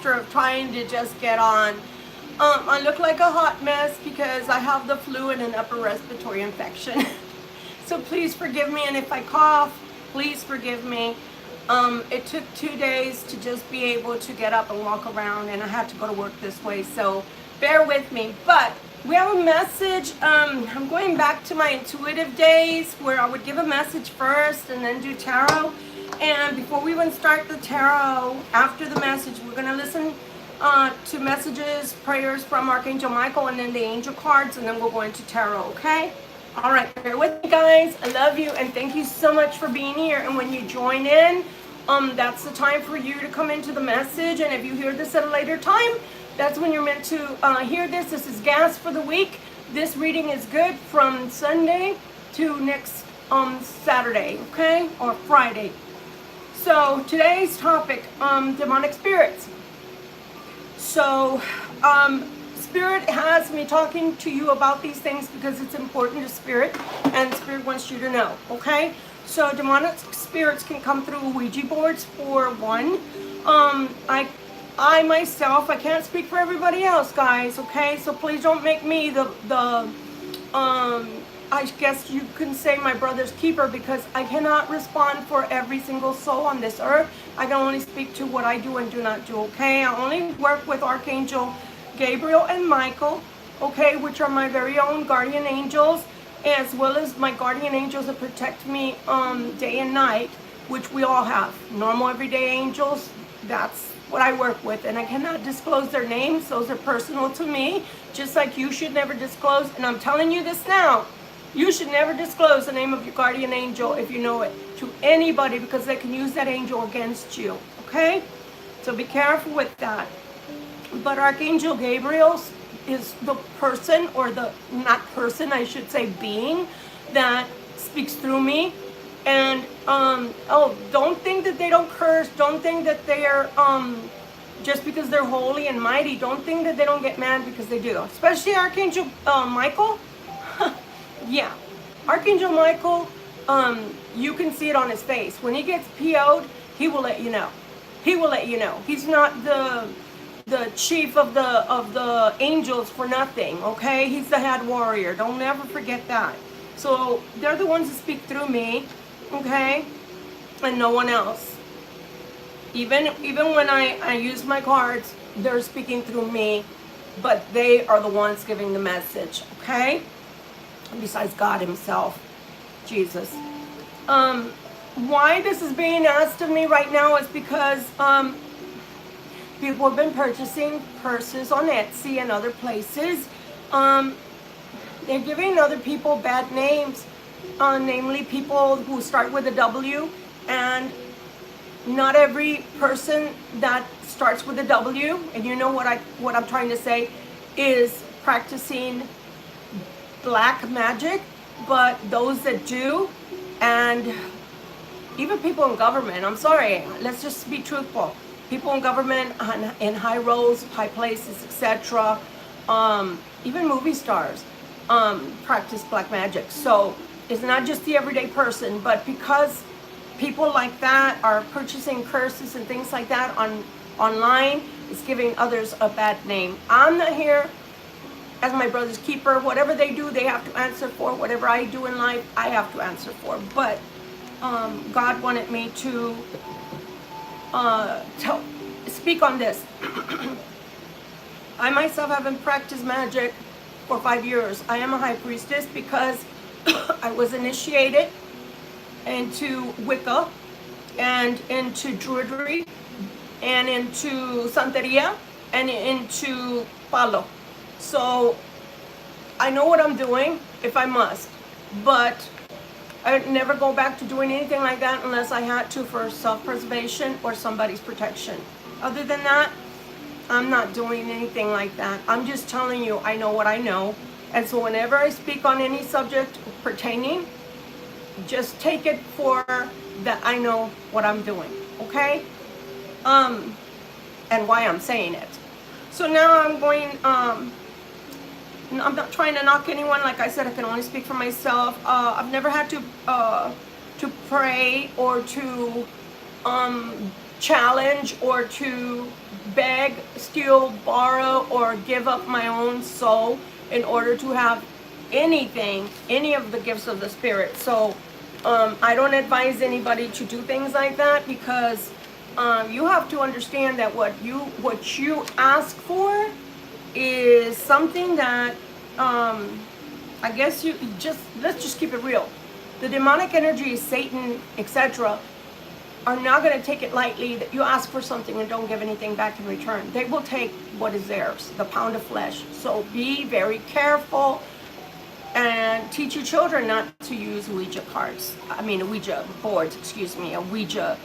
disaster of trying to just get on. I look like a hot mess because I have the flu and an upper respiratory infection. So please forgive me, and if I cough, please forgive me. It took 2 days to just be able to get up and walk around, and I had to go to work this way, so bear with me. But we have a message. I'm going back to my intuitive days where I would give a message first and then do tarot. And before we even start the tarot, after the message, we're going to listen to messages, prayers from Archangel Michael, and then the angel cards, and then we'll go into tarot, okay? All right, bear with me, guys. I love you, and thank you so much for being here. And when you join in, that's the time for you to come into the message. And if you hear this at a later time, that's when you're meant to hear this. This is gas for the week. This reading is good from Sunday to next Saturday, okay, or Friday. So today's topic, demonic spirits. So Spirit has me talking to you about these things because it's important to Spirit, and Spirit wants you to know, okay? So demonic spirits can come through Ouija boards for one. I myself, I can't speak for everybody else, guys, okay? So please don't make me I guess you can say my brother's keeper, because I cannot respond for every single soul on this earth. I can only speak to what I do and do not do, okay? I only work with Archangel Gabriel and Michael, okay, which are my very own guardian angels, as well as my guardian angels that protect me day and night, which we all have. Normal everyday angels, that's what I work with, and I cannot disclose their names. Those are personal to me, just like you should never disclose, and I'm telling you this now, you should never disclose the name of your guardian angel if you know it to anybody, because they can use that angel against you, okay? So be careful with that. But Archangel Gabriel is the person, or the, not person, I should say being, that speaks through me. And, oh, don't think that they don't curse. Don't think that they're, just because they're holy and mighty, don't think that they don't get mad, because they do. Especially Archangel Michael. Yeah, Archangel Michael, you can see it on his face. When he gets PO'd, he will let you know. He will let you know. He's not the chief of the angels for nothing, okay? He's the head warrior. Don't ever forget that. So they're the ones that speak through me, okay? And no one else. Even when I use my cards, they're speaking through me, but they are the ones giving the message, okay? Besides God himself, Jesus. Why this is being asked of me right now is because people have been purchasing purses on Etsy and other places. They're giving other people bad names, namely people who start with a W, and not every person that starts with a W, and you know what I'm trying to say, is practicing black magic. But those that do, and even people in government, I'm sorry, let's just be truthful, people in government, in high roles, high places, etc., even movie stars practice black magic. So it's not just the everyday person, but because people like that are purchasing curses and things like that online, it's giving others a bad name. I'm not here as my brother's keeper. Whatever they do, they have to answer for. Whatever I do in life, I have to answer for. But God wanted me to speak on this. I myself haven't practiced magic for 5 years. I am a high priestess because I was initiated into Wicca and into Druidry and into Santeria and into Palo. So I know what I'm doing if I must, but I would never go back to doing anything like that unless I had to for self-preservation or somebody's protection. Other than that, I'm not doing anything like that. I'm just telling you, I know what I know. And so whenever I speak on any subject pertaining, just take it for that I know what I'm doing, okay? And why I'm saying it. So now I'm going, I'm not trying to knock anyone. Like I said, I can only speak for myself. I've never had to pray or to challenge or to beg, steal, borrow, or give up my own soul in order to have anything, any of the gifts of the Spirit. So I don't advise anybody to do things like that, because you have to understand that what you ask for is something that I guess you just, let's just keep it real. The demonic energy, Satan, etc., are not going to take it lightly that you ask for something and don't give anything back in return. They will take what is theirs, the pound of flesh. So be very careful, and teach your children not to use Ouija boards, a Ouija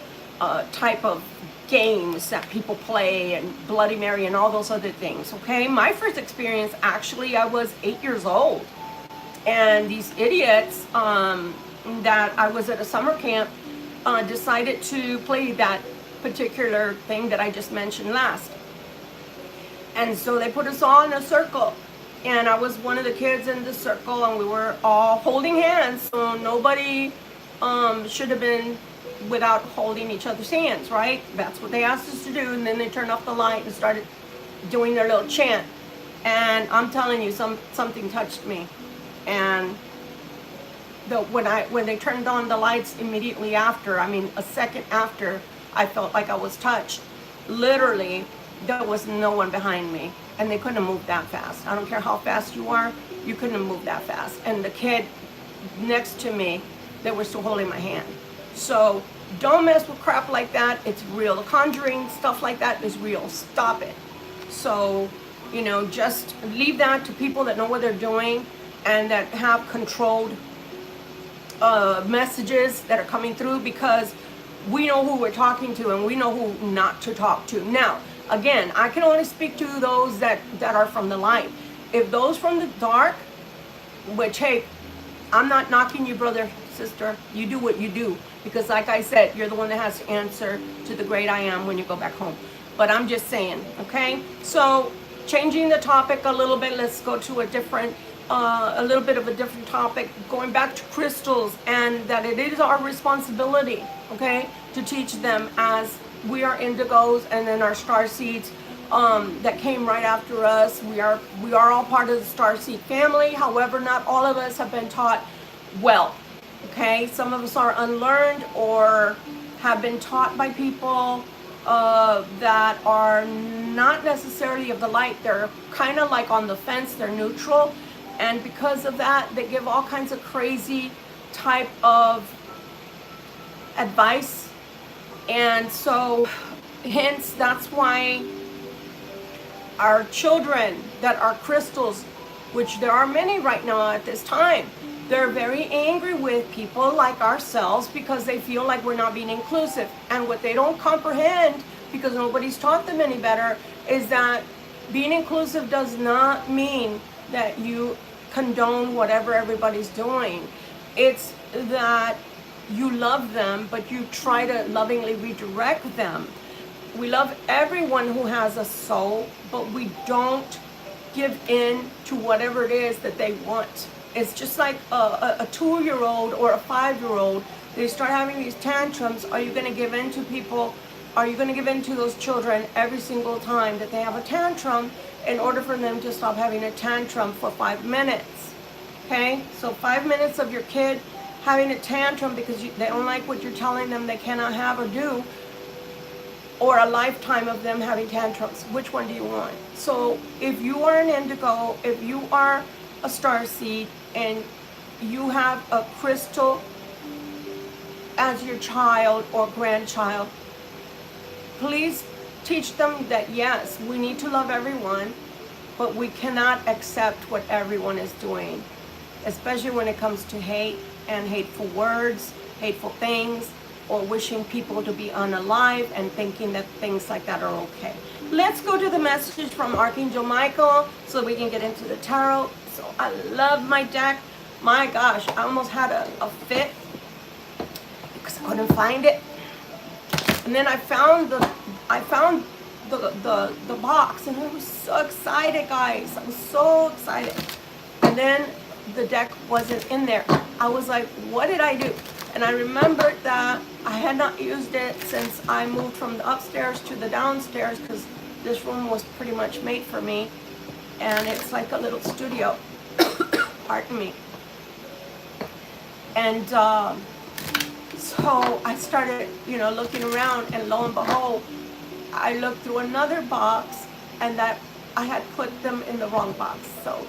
type of games that people play, and Bloody Mary and all those other things, okay? My first experience, actually, I was 8 years old. And these idiots that I was at a summer camp decided to play that particular thing that I just mentioned last. And so they put us all in a circle. And I was one of the kids in the circle, and we were all holding hands. So nobody should have been without holding each other's hands, right? That's what they asked us to do. And then they turned off the light and started doing their little chant. And I'm telling you, something touched me. And when they turned on the lights immediately after, a second after, I felt like I was touched. Literally, there was no one behind me, and they couldn't have moved that fast. I don't care how fast you are, you couldn't have moved that fast. And the kid next to me, they were still holding my hand. So don't mess with crap like that. It's real. The conjuring stuff like that is real. Stop it. So, just leave that to people that know what they're doing and that have controlled messages that are coming through, because we know who we're talking to and we know who not to talk to. Now, again, I can only speak to those that are from the light. If those from the dark, which, hey, I'm not knocking you, brother, sister. You do what you do, because like I said, you're the one that has to answer to the great I am when you go back home. But I'm just saying, okay? So changing the topic a little bit, let's go to a little bit of a different topic, going back to crystals, and that it is our responsibility, okay, to teach them, as we are indigos, and then our star seeds that came right after us. We are all part of the star seed family. However, not all of us have been taught well, okay? Some of us are unlearned or have been taught by people that are not necessarily of the light. They're kind of like on the fence, they're neutral. And because of that, they give all kinds of crazy type of advice. And so, hence, that's why our children that are crystals, which there are many right now at this time, they're very angry with people like ourselves because they feel like we're not being inclusive. And what they don't comprehend, because nobody's taught them any better, is that being inclusive does not mean that you condone whatever everybody's doing. It's that you love them, but you try to lovingly redirect them. We love everyone who has a soul, but we don't give in to whatever it is that they want. It's just like a 2-year-old or a 5-year-old. They start having these tantrums. Are you going to give in to people? Are you going to give in to those children every single time that they have a tantrum, in order for them to stop having a tantrum for 5 minutes? Okay, so 5 minutes of your kid having a tantrum because they don't like what you're telling them they cannot have or do, or a lifetime of them having tantrums. Which one do you want? So if you are an indigo, if you are a star seed, and you have a crystal as your child or grandchild, please teach them that yes, we need to love everyone, but we cannot accept what everyone is doing, especially when it comes to hate and hateful words, hateful things, or wishing people to be unalive and thinking that things like that are okay. Let's go to the message from Archangel Michael so we can get into the tarot. So I love my deck. My gosh, I almost had a fit because I couldn't find it. And then I found the box, and I was so excited, guys. I was so excited. And then the deck wasn't in there. I was like, what did I do? And I remembered that I had not used it since I moved from the upstairs to the downstairs, because this room was pretty much made for me. And it's like a little studio. Pardon me. And so I started, looking around, and lo and behold, I looked through another box, and that I had put them in the wrong box. So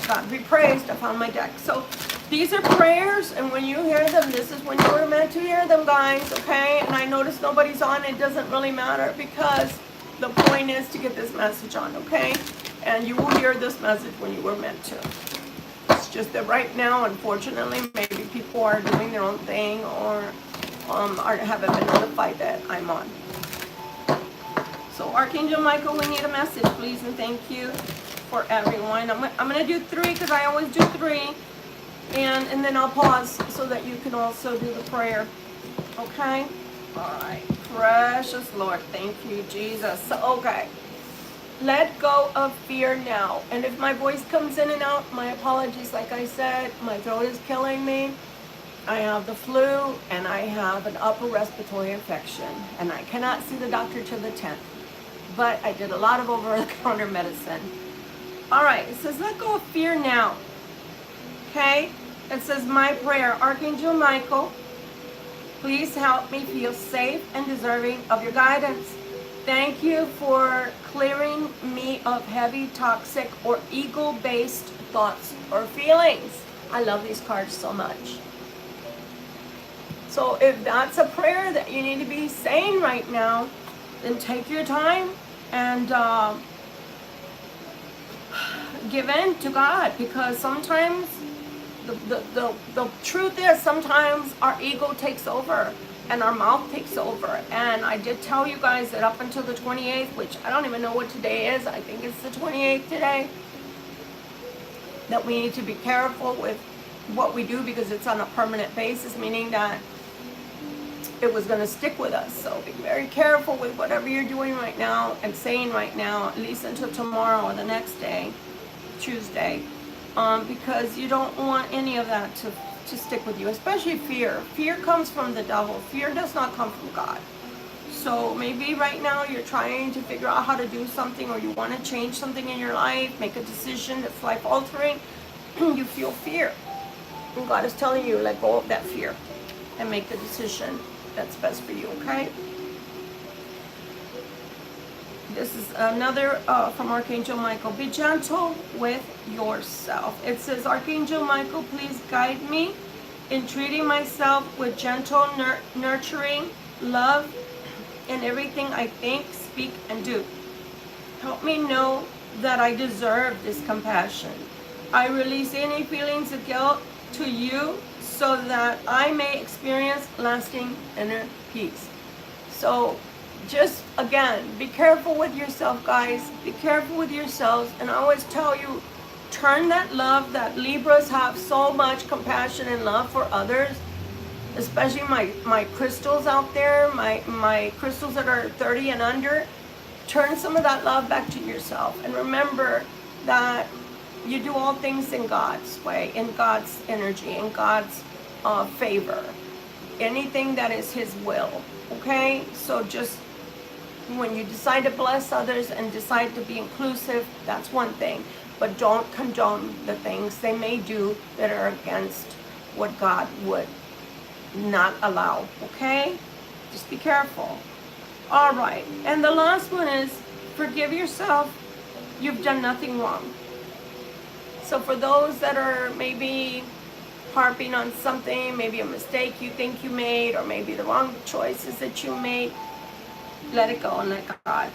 God be praised, I found my deck. So these are prayers, and when you hear them, this is when you were meant to hear them, guys, okay? And I noticed nobody's on. It doesn't really matter, because the point is to get this message on, okay? And you will hear this message when you were meant to. It's just that right now, unfortunately, maybe people are doing their own thing, or haven't been notified that I'm on. So Archangel Michael, we need a message, please, and thank you for everyone. I'm going to do 3, because I always do 3. And then I'll pause so that you can also do the prayer. Okay? All right. Precious Lord, thank you, Jesus. So, okay. Let go of fear now. And if my voice comes in and out, my apologies. Like I said, my throat is killing me. I have the flu, and I have an upper respiratory infection. And I cannot see the doctor till the 10th. But I did a lot of over-the-counter medicine. All right. It says, let go of fear now. Okay? It says, my prayer, Archangel Michael, please help me feel safe and deserving of your guidance. Thank you for clearing me of heavy, toxic, or ego-based thoughts or feelings. I love these cards so much. So if that's a prayer that you need to be saying right now, then take your time and give in to God, because sometimes the truth is, sometimes our ego takes over and our mouth takes over. And I did tell you guys that up until the 28th, which I don't even know what today is, I think it's the 28th today, that we need to be careful with what we do, because it's on a permanent basis, meaning that it was going to stick with us. So be very careful with whatever you're doing right now and saying right now, at least until tomorrow or the next day, Tuesday. Because you don't want any of that to stick with you, especially fear. Fear comes from the devil. Fear does not come from God. So maybe right now you're trying to figure out how to do something, or you want to change something in your life, make a decision that's life-altering. You feel fear. And God is telling you, let go of that fear and make the decision that's best for you, okay? This is another from Archangel Michael. Be gentle with yourself. It says, Archangel Michael, please guide me in treating myself with gentle, nurturing love in everything I think, speak, and do. Help me know that I deserve this compassion. I release any feelings of guilt to you so that I may experience lasting inner peace. So, just again, be careful with yourself, guys. Be careful with yourselves. And I always tell you, turn that love that Libras have so much compassion and love for others, especially my crystals out there, my crystals that are 30 and under. Turn some of that love back to yourself. And remember that you do all things in God's way, in God's energy, in God's favor. Anything that is His will. Okay? So just when you decide to bless others and decide to be inclusive, that's one thing. But don't condone the things they may do that are against what God would not allow. Okay? Just be careful. All right. And the last one is, forgive yourself. You've done nothing wrong. So for those that are maybe harping on something, maybe a mistake you think you made, or maybe the wrong choices that you made, let it go and let God.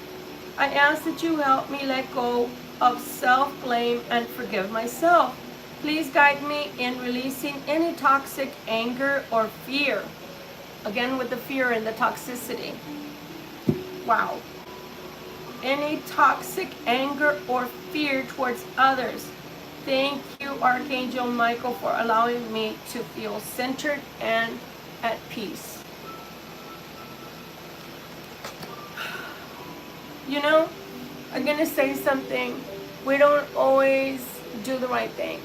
I ask that you help me let go of self-blame and forgive myself. Please guide me in releasing any toxic anger or fear. Again, with the fear and the toxicity. Wow. Any toxic anger or fear towards others. Thank you, Archangel Michael, for allowing me to feel centered and at peace. You know, I'm going to say something. We don't always do the right thing.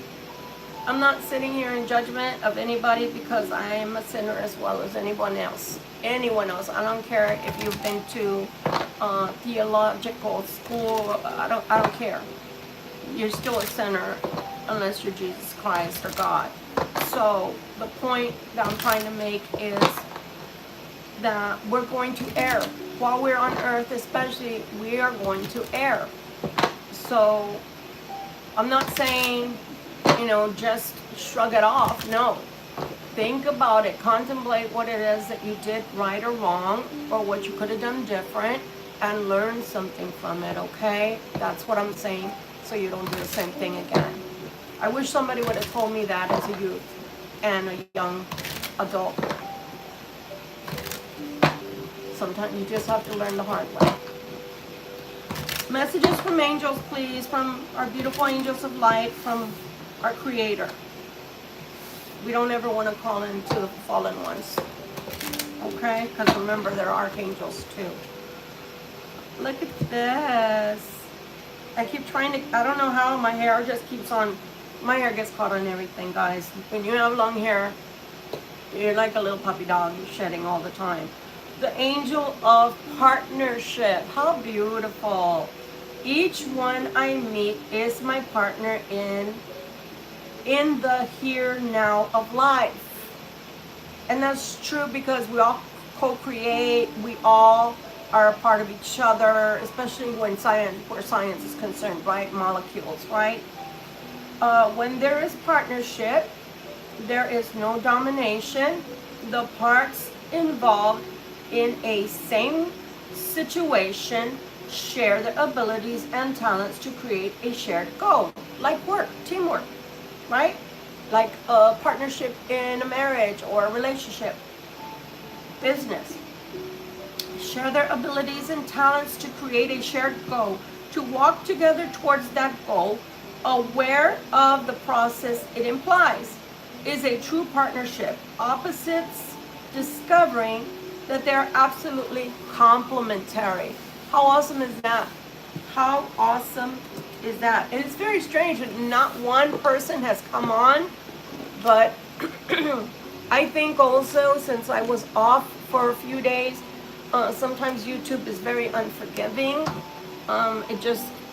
I'm not sitting here in judgment of anybody because I am a sinner as well as anyone else. Anyone else. I don't care if you've been to theological school. I don't care. You're still a sinner unless you're Jesus Christ or God. So the point that I'm trying to make is that we're going to err. While we're on earth especially, we are going to err. So I'm not saying, you know, just shrug it off. No. Think about it. Contemplate what it is that you did right or wrong, or what you could have done different, and learn something from it, okay? That's what I'm saying, so you don't do the same thing again. I wish somebody would have told me that as a youth and a young adult. Sometimes you just have to learn the hard way. Messages from angels, please, from our beautiful angels of light, from our Creator. We don't ever want to call into the fallen ones, okay? Because remember, they're archangels too. Look at this. I keep trying to, I don't know how my hair just keeps on, my hair gets caught on everything, guys. When you have long hair, you're like a little puppy dog. You're shedding all the time. The angel of partnership. How beautiful. Each one I meet is my partner in the here now of life. And that's true because we all co-create. We all are a part of each other, especially when where science is concerned, right? Molecules, right? When there is partnership, there is no domination. The parts involved in a same situation share their abilities and talents to create a shared goal, like work, teamwork, right? Like a partnership in a marriage or a relationship, business. Share their abilities and talents to create a shared goal, to walk together towards that goal, aware of the process it implies, is a true partnership. Opposites discovering that they're absolutely complementary. How awesome is that? How awesome is that? And it's very strange that not one person has come on, but I think also since I was off for a few days, sometimes YouTube is very unforgiving.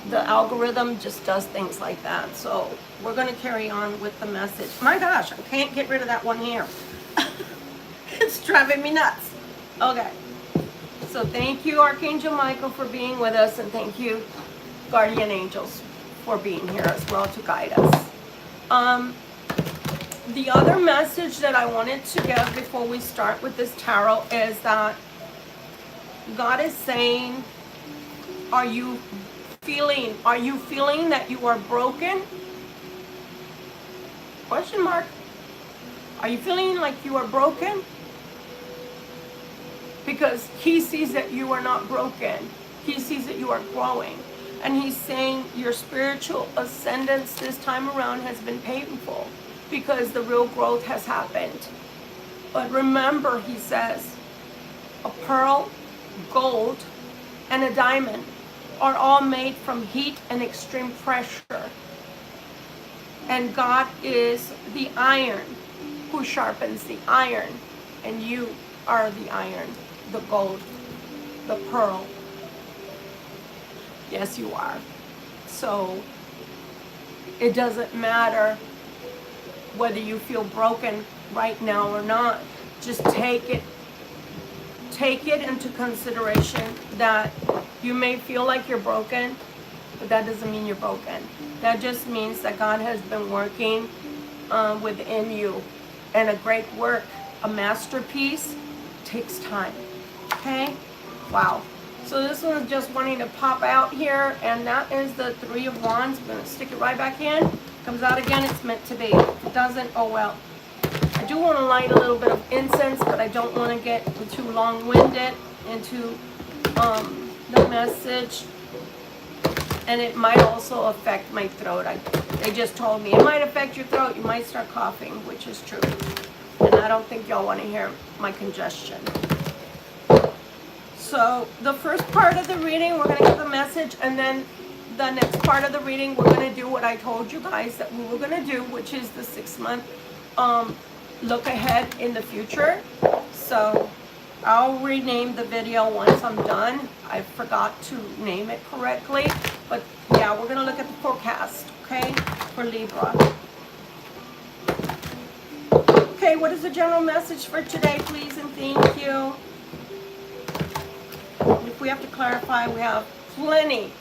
The algorithm just does things like that. So we're going to carry on with the message. My gosh, I can't get rid of that one hair. It's driving me nuts. Okay. So thank you, Archangel Michael, for being with us, and thank you, Guardian Angels, for being here as well to guide us. The other message that I wanted to give before we start with this tarot is that God is saying, are you feeling that you are broken? Question mark. Are you feeling like you are broken? Because He sees that you are not broken. He sees that you are growing. And He's saying your spiritual ascendance this time around has been painful because the real growth has happened. But remember, He says, a pearl, gold, and a diamond are all made from heat and extreme pressure. And God is the iron who sharpens the iron. And you are the iron, the gold, the pearl. Yes, you are. So it doesn't matter whether you feel broken right now or not. Just take it into consideration that you may feel like you're broken, but that doesn't mean you're broken. That just means that God has been working within you. And a great work, a masterpiece, takes time. Okay? Wow. So this one is just wanting to pop out here, and that is the Three of Wands. I'm going to stick it right back in. Comes out again, it's meant to be. If it doesn't, oh well. I do want to light a little bit of incense, but I don't want to get too long-winded into the message. And it might also affect my throat. They just told me it might affect your throat. You might start coughing, which is true. And I don't think y'all want to hear my congestion. So the first part of the reading, we're going to get the message, and then the next part of the reading, we're going to do what I told you guys that we were going to do, which is the 6-month look ahead in the future. So I'll rename the video once I'm done. I forgot to name it correctly. But yeah, we're going to look at the forecast, okay, for Libra. Okay, what is the general message for today, please, and thank you. If we have to clarify, we have plenty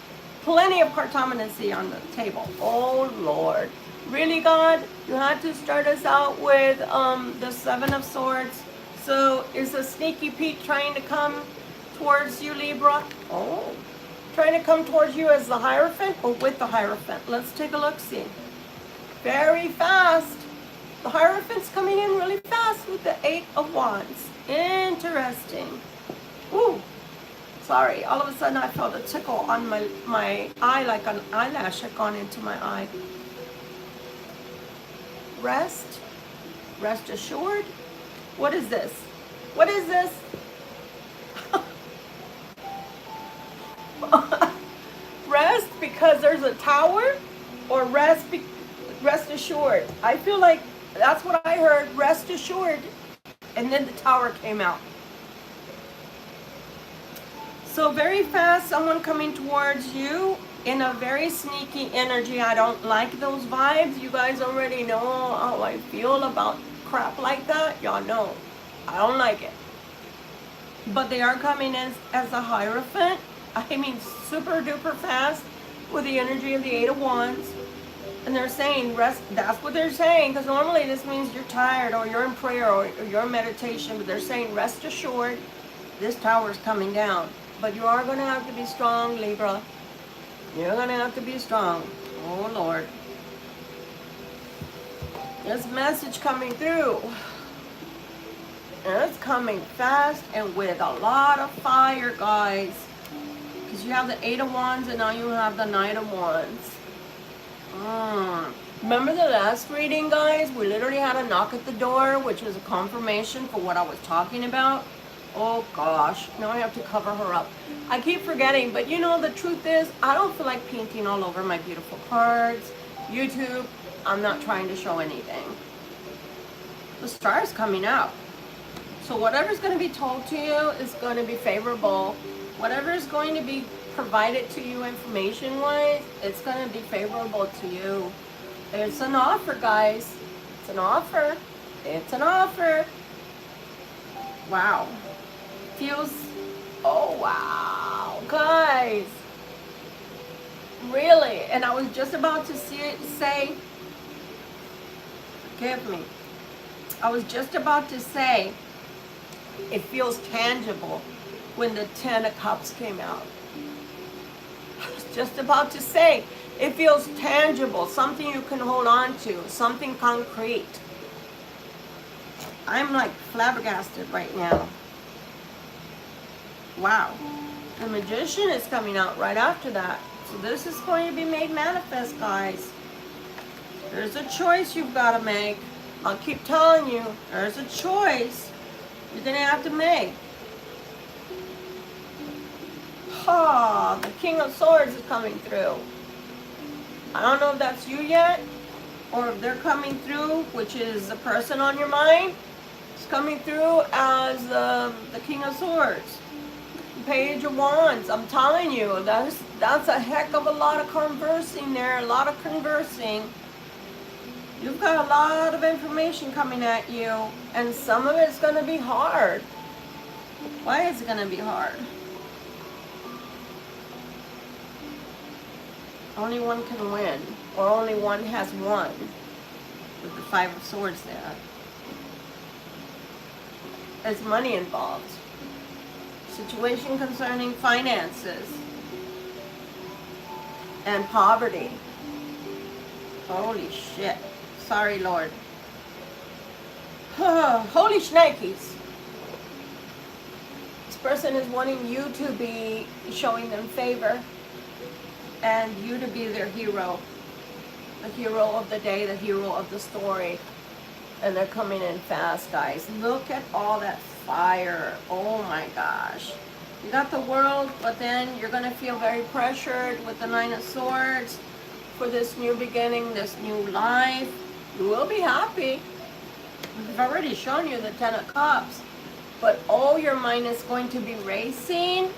of cartomancy on the table. Oh, Lord. Really, God? You had to start us out with the 7 of Swords. So is a sneaky Pete trying to come towards you, Libra? Oh. Trying to come towards you as the Hierophant or with the Hierophant? Let's take a look, see. Very fast. The Hierophant's coming in really fast with the 8 of Wands. Interesting. Ooh. Sorry, all of a sudden I felt a tickle on my eye, like an eyelash had gone into my eye. Rest assured. What is this? What is this? Rest because there's a tower, or rest assured? I feel like that's what I heard, rest assured, and then the tower came out. So very fast, someone coming towards you in a very sneaky energy. I don't like those vibes. You guys already know how I feel about crap like that. Y'all know. I don't like it. But they are coming in as a Hierophant. I mean, super duper fast with the energy of the 8 of Wands. And they're saying rest. That's what they're saying. Because normally this means you're tired or you're in prayer or you're in meditation. But they're saying rest assured, this tower is coming down. But you are going to have to be strong, Libra. You're going to have to be strong. Oh, Lord. This message coming through. And it's coming fast and with a lot of fire, guys. Because you have the 8 of Wands and now you have the 9 of Wands. Remember the last reading, guys? We literally had a knock at the door, which was a confirmation for what I was talking about. Oh gosh, now I have to cover her up. I keep forgetting, but you know, the truth is, I don't feel like painting all over my beautiful cards. YouTube, I'm not trying to show anything. The star's coming out. So whatever's going to be told to you is going to be favorable. Whatever is going to be provided to you information-wise, it's going to be favorable to you. It's an offer, guys. It's an offer. It's an offer. Wow. Feels, oh wow, guys, really. And I was just about to say, forgive me, I was just about to say it feels tangible when the 10 of Cups came out. I was just about to say it feels tangible, something you can hold on to, something concrete. I'm like flabbergasted right now. Wow. The Magician is coming out right after that. So this is going to be made manifest, guys. There's a choice you've got to make. I'll keep telling you, there's a choice you're going to have to make. The King of Swords is coming through. I don't know if that's you yet, or if they're coming through, which is the person on your mind. It's coming through as the King of Swords. Page of Wands. I'm telling you, that's a heck of a lot of conversing there, a lot of conversing. You've got a lot of information coming at you, and some of it's going to be hard. Why is it going to be hard? Only one can win, or only one has won, with the 5 of Swords there. There's money involved. Situation concerning finances and poverty. Holy shit. Sorry, Lord. Holy shnikes. This person is wanting you to be showing them favor and you to be their hero. The hero of the day, the hero of the story. And they're coming in fast, guys. Look at all that fire. Oh my gosh. You got the World, but then you're going to feel very pressured with the Nine of Swords for this new beginning, this new life. You will be happy. I've already shown you the Ten of Cups, but all your mind is going to be racing.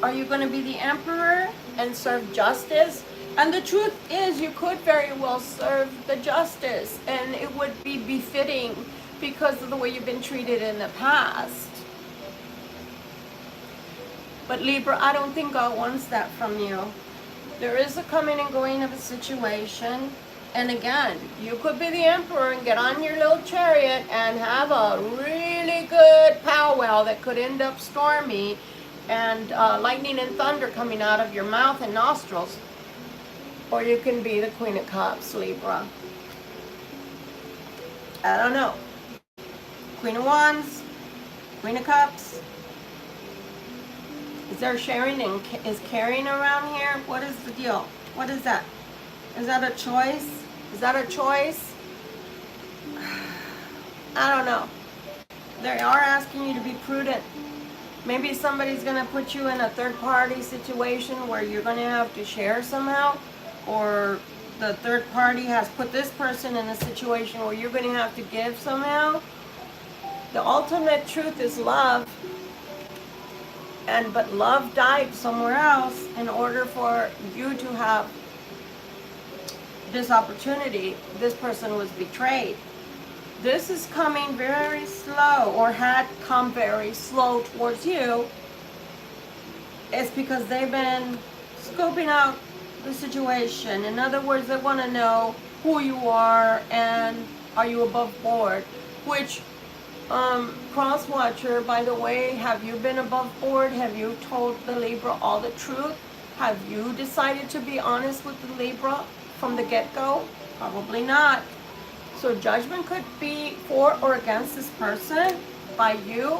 Are you going to be the Emperor and serve justice? And the truth is, you could very well serve the justice, and it would be befitting because of the way you've been treated in the past. But Libra, I don't think God wants that from you. There is a coming and going of a situation. And again, you could be the Emperor and get on your little chariot and have a really good powwow that could end up stormy and lightning and thunder coming out of your mouth and nostrils. Or you can be the Queen of Cups, Libra. I don't know. Queen of Wands, Queen of Cups. Is there sharing and is caring around here? What is the deal? What is that? Is that a choice? Is that a choice? I don't know. They are asking you to be prudent. Maybe somebody's going to put you in a third-party situation where you're going to have to share somehow, or the third party has put this person in a situation where you're going to have to give somehow. The ultimate truth is love, but love died somewhere else in order for you to have this opportunity. This person was betrayed. This is coming very slow, or had come very slow towards you. It's because they've been scoping out the situation. In other words, they want to know who you are and are you above board. Which, cross-watcher, by the way, have you been above board? Have you told the Libra all the truth? Have you decided to be honest with the Libra from the get-go? Probably not. So judgment could be for or against this person by you,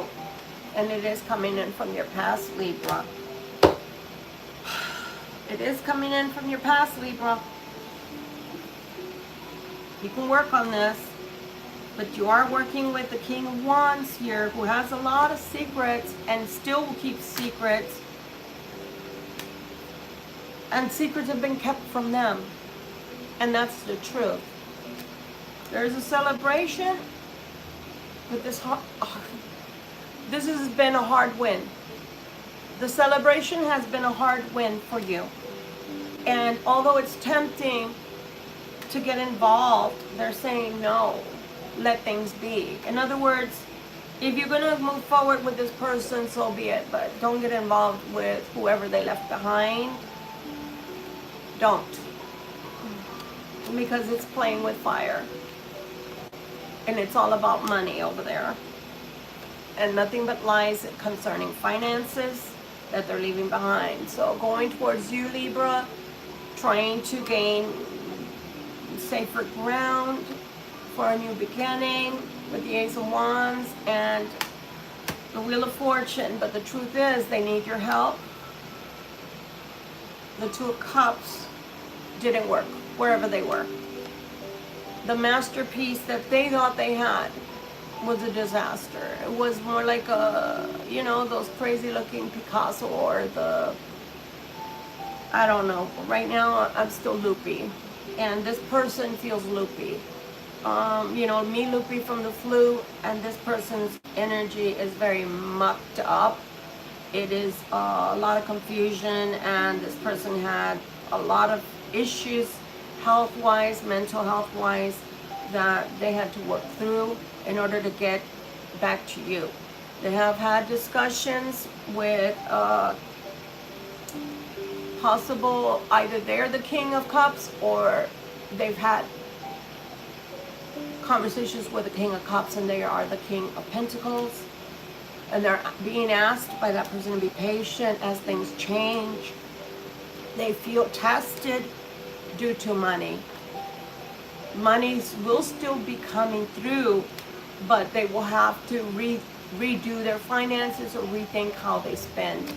and it is coming in from your past, Libra. It is coming in from your past, Libra. You can work on this, but you are working with the King of Wands here, who has a lot of secrets and still will keep secrets. And secrets have been kept from them. And that's the truth. There's a celebration, but this has been a hard win. The celebration has been a hard win for you. And although it's tempting to get involved, they're saying no, let things be. In other words, if you're going to move forward with this person, so be it, but don't get involved with whoever they left behind. Don't. Because it's playing with fire. And it's all about money over there. And nothing but lies concerning finances that they're leaving behind. So going towards you, Libra, trying to gain safer ground for a new beginning with the Ace of Wands and the Wheel of Fortune. But the truth is, they need your help. The Two of Cups didn't work wherever they were. The masterpiece that they thought they had was a disaster. It was more like a, you know, those crazy looking Picasso or the, I don't know. Right now I'm still loopy, and this person feels loopy. You know, me loopy from the flu, and this person's energy is very mucked up. It is a lot of confusion, and this person had a lot of issues health-wise, mental health-wise, that they had to work through in order to get back to you. They have had discussions with possible, either they're the King of Cups or they've had conversations with the King of Cups and they are the King of Pentacles. And they're being asked by that person to be patient as things change. They feel tested due to money. Monies will still be coming through, but they will have to redo their finances or rethink how they spend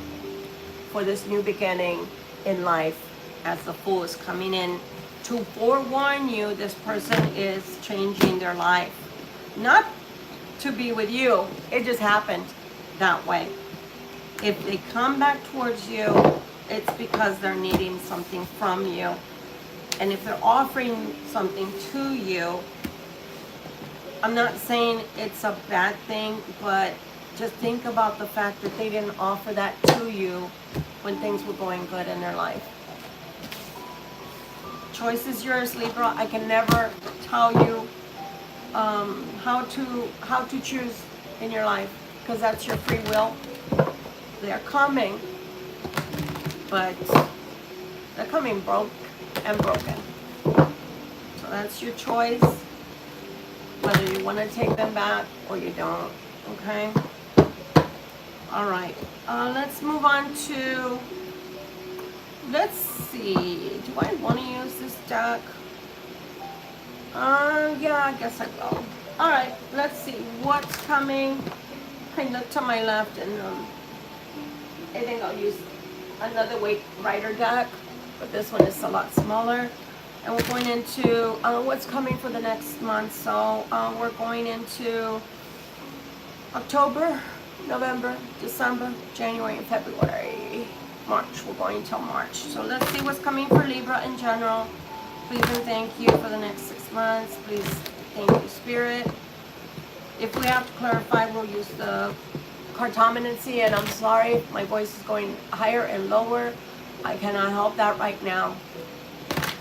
for this new beginning in life, as the Fool is coming in to forewarn you this person is changing their life. Not to be with you, it just happened that way. If they come back towards you, it's because they're needing something from you. And if they're offering something to you, I'm not saying it's a bad thing, but just think about the fact that they didn't offer that to you when things were going good in their life. Choice is yours, Libra. I can never tell you how to choose in your life, because that's your free will. They're coming, but they're coming broke and broken. So that's your choice, whether you want to take them back or you don't. Okay? All right. Let's move on to, let's see. Do I want to use this deck? Yeah, I guess I will. All right. Let's see what's coming. I look to my left, and I think I'll use another weight rider deck, but this one is a lot smaller. And we're going into what's coming for the next month. So we're going into October, November, December, January, and February. March. We're going until March. So let's see what's coming for Libra in general. Please and thank you for the next 6 months. Please, thank you, Spirit. If we have to clarify, we'll use the cartomancy, and I'm sorry, my voice is going higher and lower. I cannot help that right now.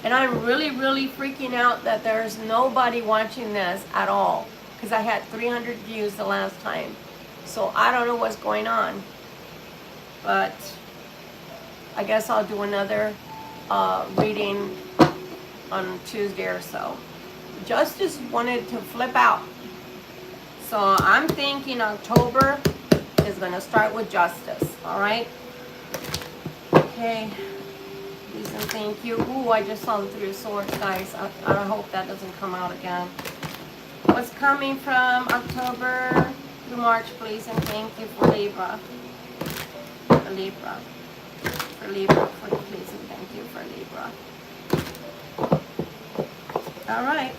And I'm really, really freaking out that there's nobody watching this at all, because I had 300 views the last time. So I don't know what's going on. But I guess I'll do another reading on Tuesday or so. Justice wanted to flip out. So I'm thinking October is going to start with justice. All right? Okay. Please and thank you. Ooh, I just saw the Three of Swords, guys. I hope that doesn't come out again. What's coming from October through March, please and thank you for Libra. For Libra. For Libra. Please and thank you for Libra. All right.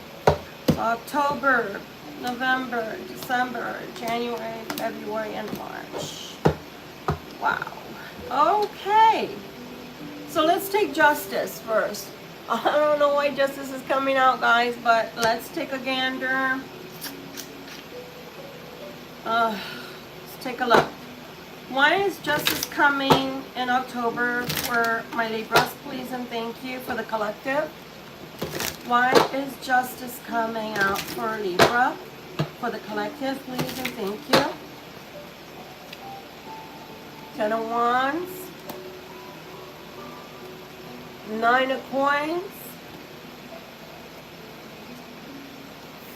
So October, November, December, January, February, and March. Wow. Okay. So let's take justice first. I don't know why justice is coming out, guys, but let's take a gander. Let's take a look. Why is justice coming in October for my Libras, please and thank you, for the collective? Why is justice coming out for Libra, for the collective, please and thank you? 10 of Wands. 9 of Coins.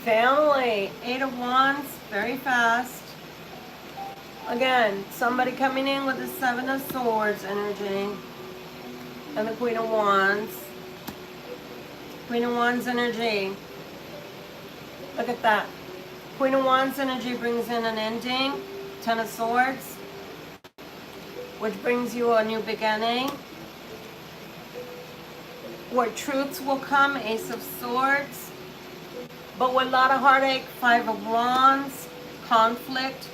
Family. 8 of Wands. Very fast. Again, somebody coming in with the 7 of Swords energy. And the Queen of Wands. Queen of Wands energy. Look at that. Queen of Wands energy brings in an ending. 10 of Swords. Which brings you a new beginning. Where truths will come, Ace of Swords, but with a lot of heartache, 5 of Wands, conflict,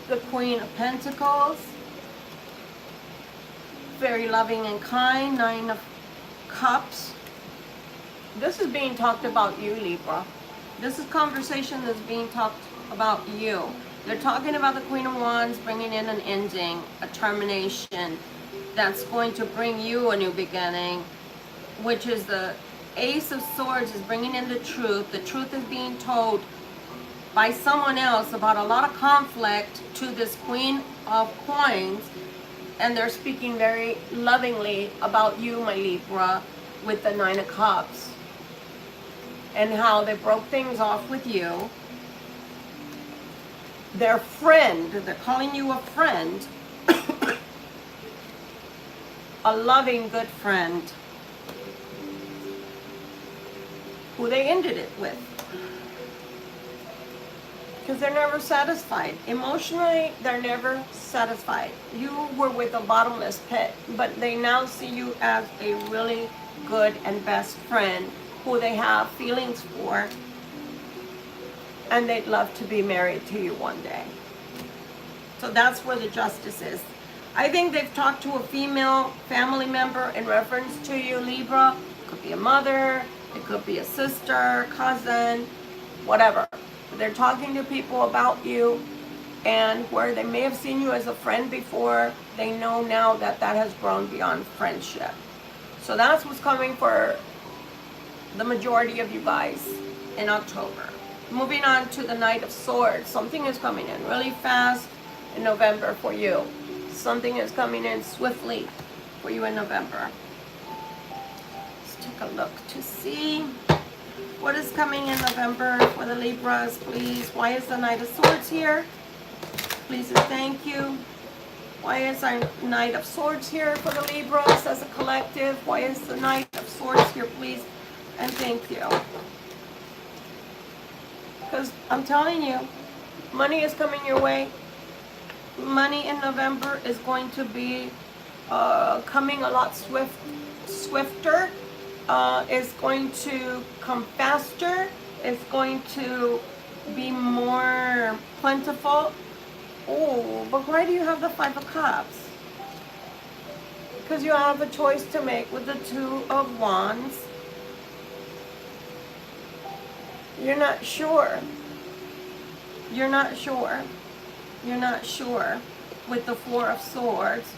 the Queen of Pentacles, very loving and kind, 9 of Cups. This is being talked about you, Libra. This is conversation that's being talked about you. They're talking about the Queen of Wands bringing in an ending, a termination that's going to bring you a new beginning, which is the Ace of Swords is bringing in the truth. The truth is being told by someone else about a lot of conflict to this Queen of Coins, and they're speaking very lovingly about you, my Libra, with the 9 of Cups, and how they broke things off with you. Their friend, they're calling you a friend, a loving, good friend, who they ended it with. Because they're never satisfied. Emotionally, they're never satisfied. You were with a bottomless pit, but they now see you as a really good and best friend who they have feelings for, and they'd love to be married to you one day. So that's where the justice is. I think they've talked to a female family member in reference to you, Libra. It could be a mother, it could be a sister, cousin, whatever. But they're talking to people about you, and where they may have seen you as a friend before, they know now that that has grown beyond friendship. So that's what's coming for the majority of you guys in October. Moving on to the Knight of Swords. Something is coming in really fast in November for you. Something is coming in swiftly for you in November. Let's take a look to see what is coming in November for the Libras, please. Why is the Knight of Swords here? Please and thank you. Why is our Knight of Swords here for the Libras as a collective? Why is the Knight of Swords here, please and thank you? Because I'm telling you, money is coming your way. Money in November is going to be coming a lot swifter. It's going to come faster. It's going to be more plentiful. Oh, but why do you have the Five of Cups? Because you have a choice to make with the Two of Wands. You're not sure. You're not sure. You're not sure with the Four of Swords.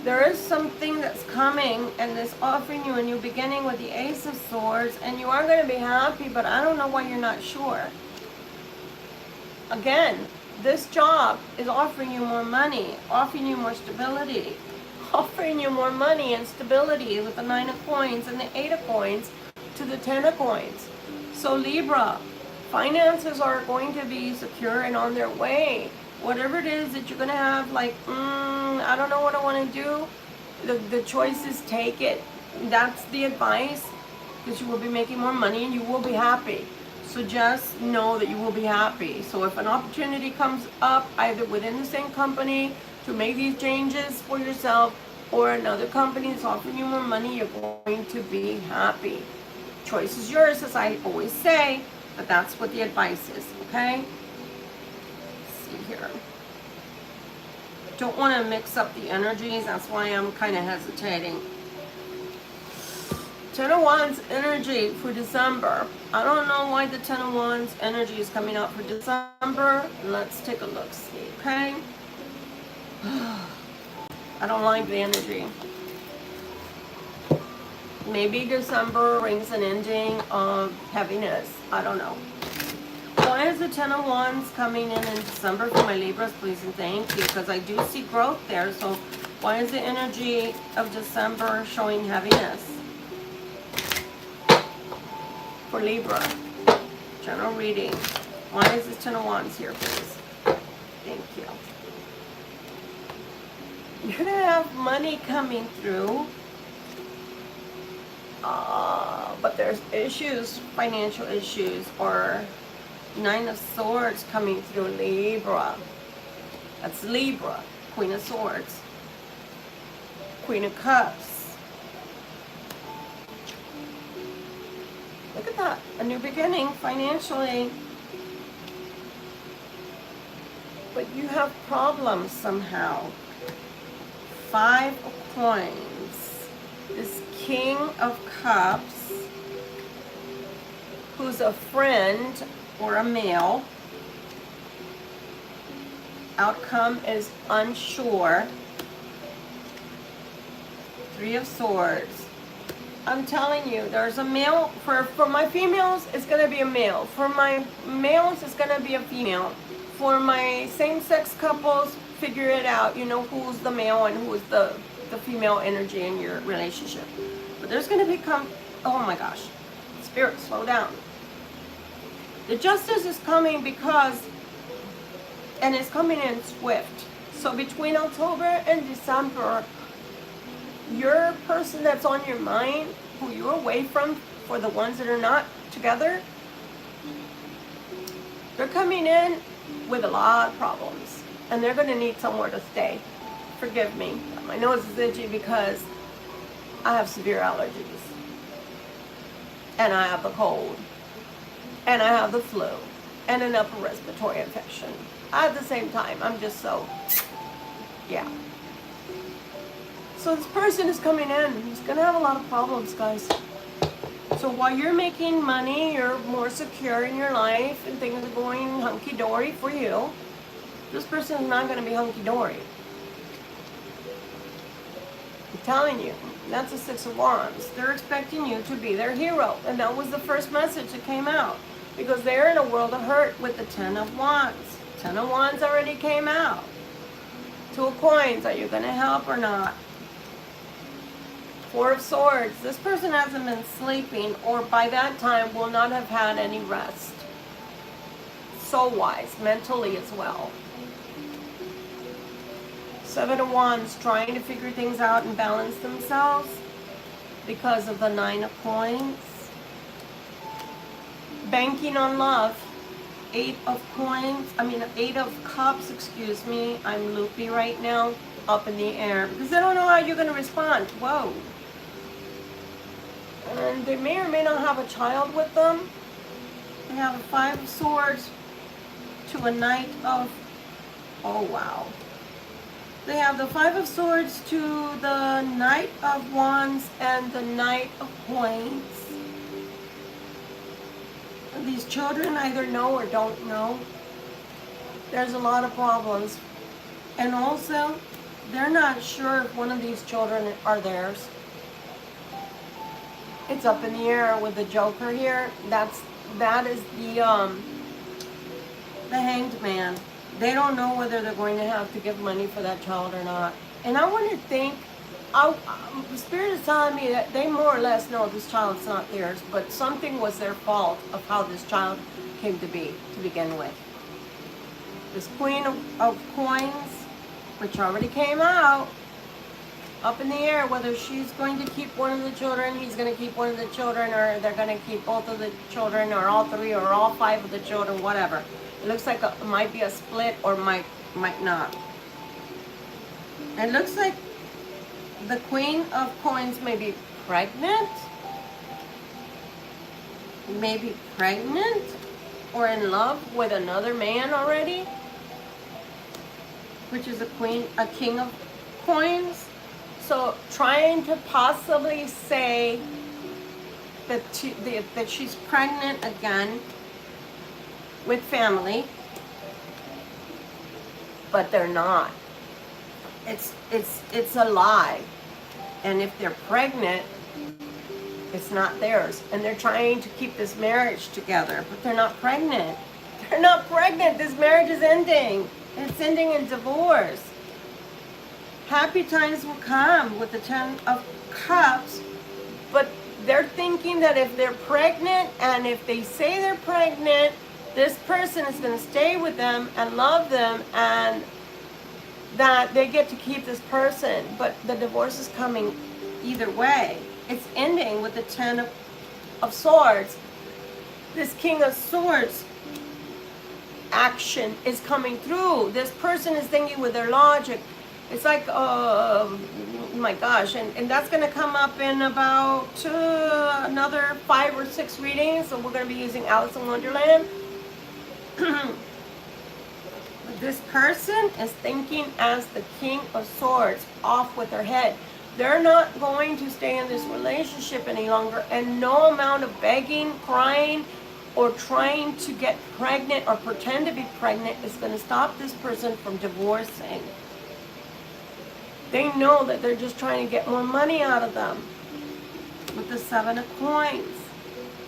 There is something that's coming and is offering you a new beginning with the Ace of Swords, and you are going to be happy, but I don't know why you're not sure. Again, this job is offering you more money, offering you more stability, offering you more money and stability with the Nine of Coins and the Eight of Coins to the Ten of Coins. So Libra, finances are going to be secure and on their way. Whatever it is that you're going to have, like, I don't know what I want to do, the choice is take it. That's the advice, because you will be making more money and you will be happy. So just know that you will be happy. So if an opportunity comes up, either within the same company to make these changes for yourself, or another company is offering you more money, you're going to be happy. Choice is yours, as I always say, but that's what the advice is, okay? Let's see here. Don't want to mix up the energies, that's why I'm kind of hesitating. Ten of Wands energy for December. I don't know why the Ten of Wands energy is coming out for December. Let's take a look, see, okay? I don't like the energy. Maybe December brings an ending of heaviness. I don't know. Why is the Ten of Wands coming in December for my Libras, please and thank you? Because I do see growth there. So why is the energy of December showing heaviness? For Libra, general reading. Why is this Ten of Wands here, please? Thank you. You're going to have money coming through. But there's issues, financial issues, or Nine of Swords coming through Libra. That's Libra, Queen of Swords. Queen of Cups. Look at that, a new beginning financially. But you have problems somehow. Five of Coins. This King of Cups, who's a friend or a male. Outcome is unsure. Three of Swords. I'm telling you, there's a male. For my females, it's going to be a male. For my males, it's going to be a female. For my same-sex couples, figure it out. You know who's the male and who's the female energy in your relationship. But there's going to become, oh my gosh, Spirit, slow down. The Justice is coming because, and it's coming in swift. So between October and December, your person that's on your mind, who you're away from, for the ones that are not together, they're coming in with a lot of problems. And they're going to need somewhere to stay. Forgive me. My nose is itchy because I have severe allergies. And I have the cold. And I have the flu. And an upper respiratory infection. At the same time, I'm just so, yeah. So this person is coming in. He's going to have a lot of problems, guys. So while you're making money, you're more secure in your life and things are going hunky-dory for you, this person is not going to be hunky-dory. I'm telling you, that's the Six of Wands. They're expecting you to be their hero. And that was the first message that came out. Because they're in a world of hurt with the Ten of Wands. Ten of Wands already came out. Two of Coins, are you going to help or not? Four of Swords, this person hasn't been sleeping or by that time will not have had any rest. Soul-wise, mentally as well. Seven of Wands, trying to figure things out and balance themselves because of the Nine of Coins. Banking on love. Eight of Cups, excuse me. I'm loopy right now, up in the air, because they don't know how you're going to respond. Whoa. And they may or may not have a child with them. They have a Five of Swords to a Knight of, oh wow. They have the Five of Swords to the Knight of Wands and the Knight of Coins. These children either know or don't know. There's a lot of problems. And also, they're not sure if one of these children are theirs. It's up in the air with the Joker here. That is the Hanged Man. They don't know whether they're going to have to give money for that child or not. And I want to think, the Spirit is telling me that they more or less know this child's not theirs, but something was their fault of how this child came to be to begin with. This Queen of Coins, which already came out, up in the air, whether she's going to keep one of the children, he's going to keep one of the children, or they're going to keep both of the children, or all three, or all five of the children, whatever. It looks like it might be a split or might not. It looks like the Queen of Coins may be pregnant. Maybe pregnant or in love with another man already, which is a King of Coins. So trying to possibly say that she's pregnant again with family, but they're not. It's a lie. And if they're pregnant, it's not theirs. And they're trying to keep this marriage together, but they're not pregnant. They're not pregnant. This marriage is ending. It's ending in divorce. Happy times will come with the Ten of Cups, but they're thinking that if they're pregnant and if they say they're pregnant, this person is going to stay with them and love them and that they get to keep this person. But the divorce is coming either way. It's ending with the Ten of Swords. This King of Swords action is coming through. This person is thinking with their logic. It's like, oh my gosh, and that's going to come up in about another 5 or 6 readings. So we're going to be using Alice in Wonderland. This person is thinking as the King of Swords, off with their head. They're not going to stay in this relationship any longer, and no amount of begging, crying, or trying to get pregnant or pretend to be pregnant is going to stop this person from divorcing. They know that they're just trying to get more money out of them with the Seven of Coins.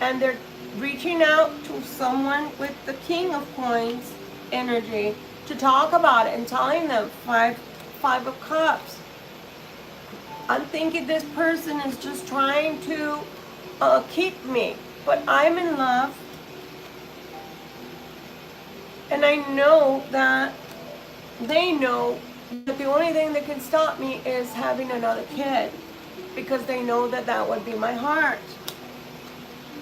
And they're reaching out to someone with the King of Coins energy to talk about it and telling them Five of Cups. I'm thinking this person is just trying to keep me, but I'm in love. And I know that they know that the only thing that can stop me is having another kid, because they know that that would be my heart.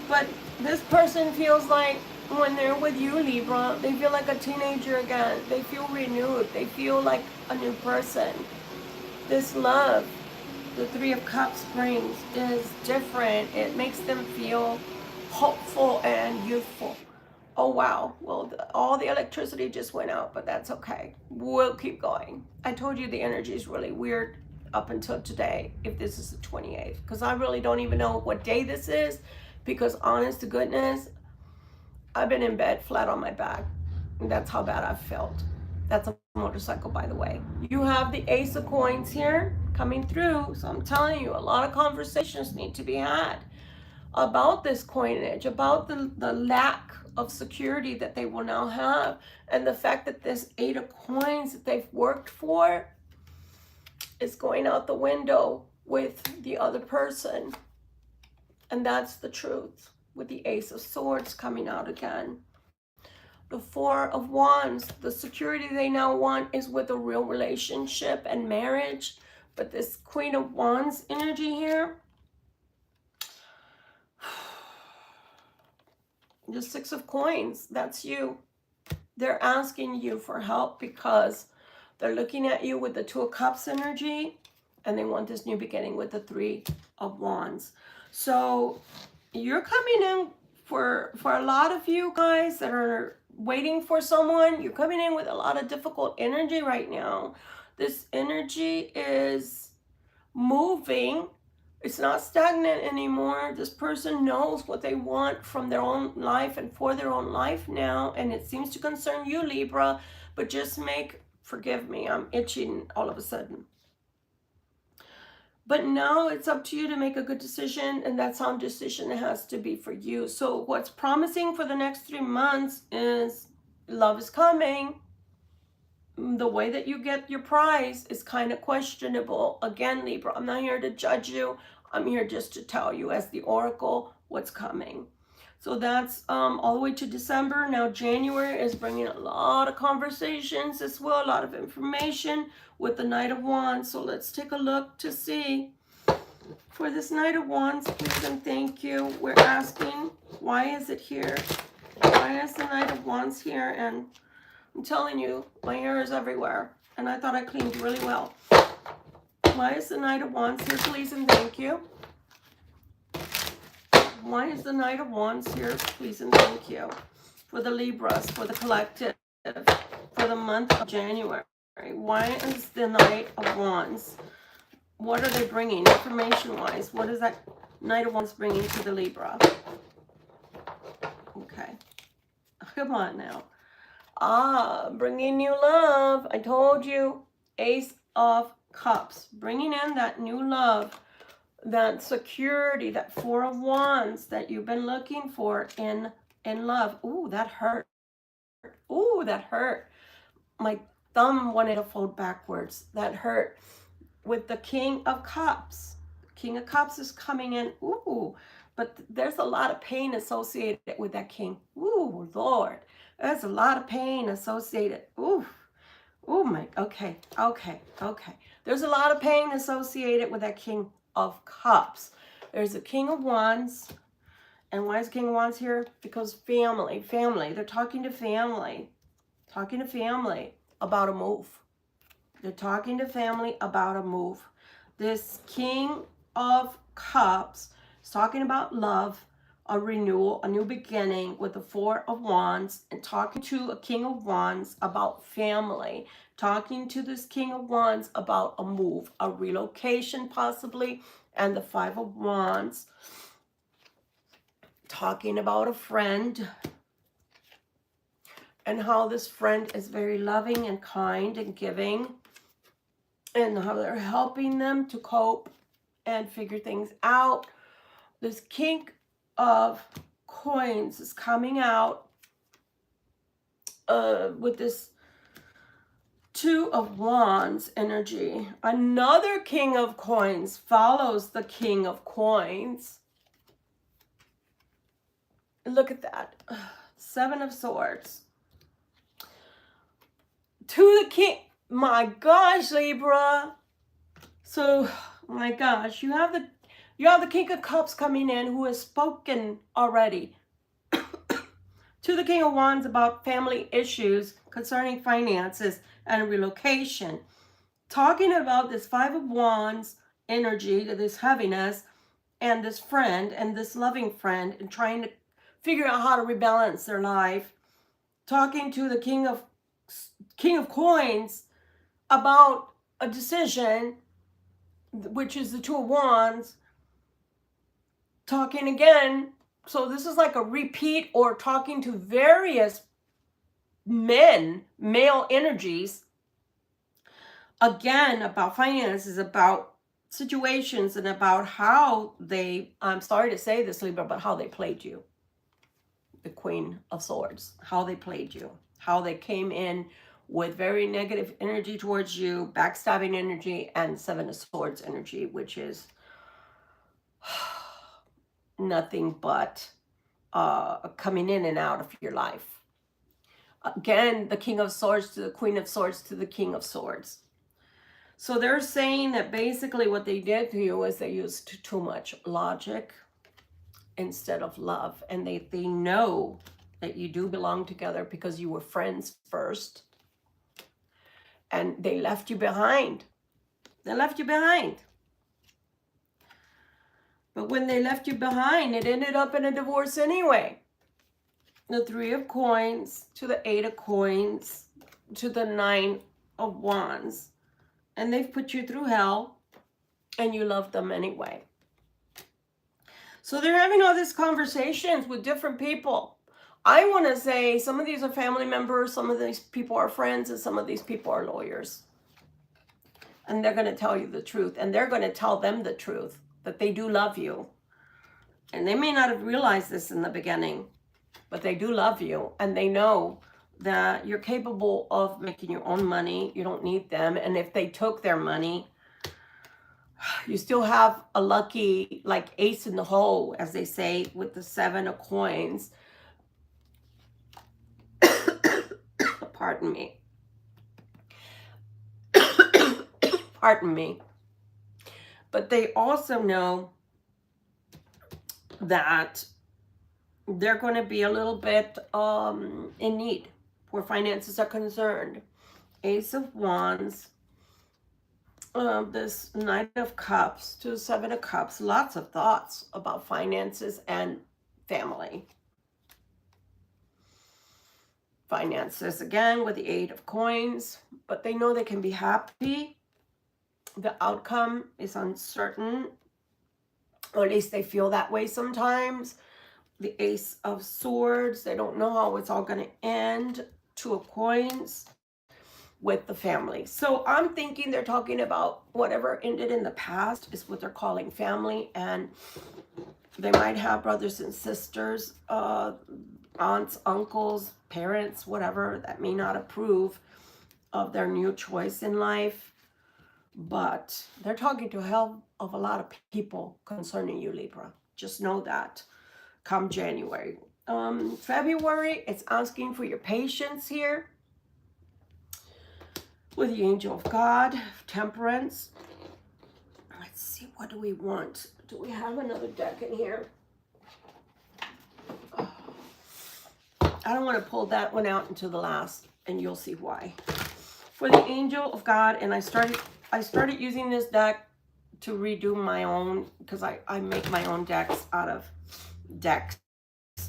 But this person feels like when they're with you, Libra, they feel like a teenager again. They feel renewed. They feel like a new person. This love the Three of Cups brings is different. It makes them feel hopeful and youthful. Oh wow, well all the electricity just went out, but that's okay. We'll keep going. I told you the energy is really weird up until today, if this is the 28th, because I really don't even know what day this is, because honest to goodness, I've been in bed flat on my back. That's how bad I've felt. That's a motorcycle, by the way. You have the Ace of Coins here coming through. So I'm telling you, a lot of conversations need to be had about this coinage, about the lack of security that they will now have, and the fact that this Eight of Coins that they've worked for is going out the window with the other person. And that's the truth, with the Ace of Swords coming out again. The Four of Wands, the security they now want is with a real relationship and marriage. But this Queen of Wands energy here, the Six of Coins, that's you. They're asking you for help because they're looking at you with the Two of Cups energy, and they want this new beginning with the Three of Wands. So you're coming in for a lot of you guys that are waiting for someone. You're coming in with a lot of difficult energy right now. This energy is moving. It's not stagnant anymore. This person knows what they want from their own life and for their own life now, and it seems to concern you, Libra, but just forgive me, I'm itching all of a sudden. But now it's up to you to make a good decision, and that sound decision has to be for you. So what's promising for the next 3 months is love is coming. The way that you get your prize is kind of questionable. Again, Libra, I'm not here to judge you. I'm here just to tell you as the oracle what's coming. So that's all the way to December. Now January is bringing a lot of conversations as well, a lot of information with the Knight of Wands. So let's take a look to see. For this Knight of Wands, please and thank you. We're asking, why is it here? Why is the Knight of Wands here? And I'm telling you, my hair is everywhere. And I thought I cleaned really well. Why is the Knight of Wands here, please and thank you? Why is the Knight of Wands here, please and thank you? For the Libras, for the collective, for the month of January. Why is the Knight of Wands? What are they bringing information-wise? What is that Knight of Wands bringing to the Libra? Okay. Come on now. Bringing new love. I told you. Ace of Cups. Bringing in that new love, that security, that Four of Wands that you've been looking for in love. Ooh, that hurt. Ooh, that hurt. My thumb wanted to fold backwards. That hurt. With the King of Cups. King of Cups is coming in. Ooh, but there's a lot of pain associated with that King. Ooh, Lord. There's a lot of pain associated. Ooh. Oh my, okay. There's a lot of pain associated with that King of Cups. There's a King of Wands. And why is King of Wands here? Because family. They're talking to family. About a move. They're talking to family about a move. This King of Cups is talking about love, a renewal, a new beginning with the Four of Wands, and talking to a King of Wands about family. Talking to this King of Wands about a move, a relocation possibly, and the Five of Wands. Talking about a friend and how this friend is very loving and kind and giving, and how they're helping them to cope and figure things out. This King of Coins is coming out with this Two of Wands energy. Another King of Coins follows the King of Coins. Look at that. Seven of Swords. To the King. My gosh, Libra. So, my gosh, you have the King of Cups coming in, who has spoken already to the King of Wands about family issues concerning finances and relocation. Talking about this Five of Wands energy, this heaviness, and this friend, and this loving friend, and trying to figure out how to rebalance their life. Talking to the King of Coins about a decision which is the Two of Wands, talking again. So this is like a repeat or talking to various men, male energies, again, about finances, about situations, and about how they, I'm sorry to say this, Libra, but how they played you. The Queen of Swords, how they played you, how they came in with very negative energy towards you, backstabbing energy, and Seven of Swords energy, which is nothing but coming in and out of your life. Again, the King of Swords to the Queen of Swords to the King of Swords. So they're saying that basically what they did to you is they used too much logic instead of love. And they know that you do belong together because you were friends first. And they left you behind. They left you behind. But when they left you behind, it ended up in a divorce anyway. The Three of Coins to the Eight of Coins to the Nine of Wands. And they've put you through hell, and you love them anyway. So they're having all these conversations with different people. I want to say some of these are family members, some of these people are friends, and some of these people are lawyers. And they're going to tell you the truth, and they're going to tell them the truth, that they do love you. And they may not have realized this in the beginning, but they do love you, and they know that you're capable of making your own money. You don't need them. And if they took their money, you still have a lucky, like, ace in the hole, as they say, with the Seven of Coins. Pardon me. Pardon me. But they also know that they're going to be a little bit in need where finances are concerned. Ace of Wands, this Knight of Cups to Seven of Cups. Lots of thoughts about finances and family. Finances again with the Eight of Coins, but they know they can be happy. The outcome is uncertain, or at least they feel that way sometimes. The Ace of Swords, they don't know how it's all going to end. Two of Coins with the family. So I'm thinking they're talking about whatever ended in the past is what they're calling family, and they might have brothers and sisters, aunts, uncles, parents, whatever, that may not approve of their new choice in life. But they're talking to a hell of a lot of people concerning you, Libra. Just know that come January. February, it's asking for your patience here with the Angel of God, Temperance. Let's see, what do we want? Do we have another deck in here? I don't want to pull that one out until the last, and you'll see why. For the Angel of God, and I started using this deck to redo my own, because I make my own decks out of decks,